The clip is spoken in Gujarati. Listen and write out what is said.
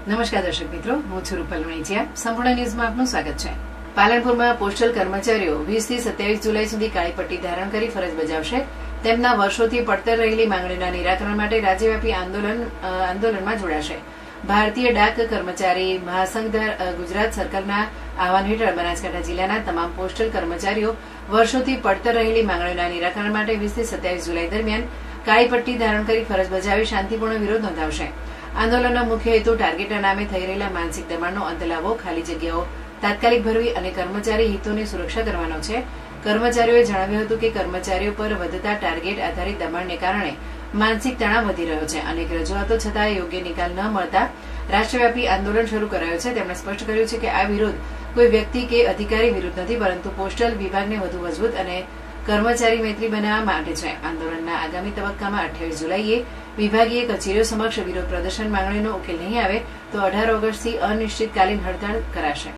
નમસ્કાર દર્શક મિત્રો, હું છું રૂપલ વણિજિયા. સંપૂર્ણ ન્યૂઝમાં આપનું સ્વાગત છે. પાલનપુરમાં પોસ્ટલ કર્મચારીઓ 20 થી 27 જુલાઈ સુધી કાળી પટ્ટી ધારણ કરી ફરજ બજાવશે. તેમના વર્ષોથી પડતર રહેલી માંગણીના નિરાકરણ માટે રાજ્યવ્યાપી આંદોલનમાં જોડાશે. ભારતીય ડાક કર્મચારી મહાસંઘ ગુજરાત સર્કલના આહવાન હેઠળ બનાસકાંઠા જિલ્લાના તમામ પોસ્ટલ કર્મચારીઓ વર્ષોથી પડતર રહેલી માંગણીના નિરાકરણ માટે 20 થી 27 જુલાઈ દરમિયાન કાળી પટ્ટી ધારણ કરી ફરજ બજાવી શાંતિપૂર્ણ વિરોધ નોંધાવશે. આંદોલનનો મુખ્ય હેતુ ટાર્ગેટના નામે થઈ રહેલા માનસિક દબાણનો અંત લાવવો, ખાલી જગ્યાઓ તાત્કાલિક ભરવી અને કર્મચારી હિતોની સુરક્ષા કરવાનો છે. કર્મચારીઓએ જણાવ્યું હતું કે કર્મચારીઓ પર વધતા ટાર્ગેટ આધારિત દબાણને કારણે માનસિક તણાવ વધી રહ્યો છે. અનેક રજૂઆતો છતાં યોગ્ય નિકાલ ન મળતા રાષ્ટ્રવ્યાપી આંદોલન શરૂ કરાયું છે. તેમણે સ્પષ્ટ કર્યું છે કે આ વિરોધ કોઈ વ્યક્તિ કે અધિકારી વિરુદ્ધ નથી, પરંતુ પોસ્ટલ વિભાગને વધુ મજબૂત અને કર્મચારી મૈત્રી બનાવવા માટે છે. આંદોલનના આગામી તબક્કામાં 28 જુલાઈએ વિભાગીય કચેરીઓ સમક્ષ વિરોધ પ્રદર્શન માંગણીનો ઉકેલ નહીં આવે તો 18 ઓગસ્ટથી અનિશ્ચિતકાલીન હડતાળ કરાશે.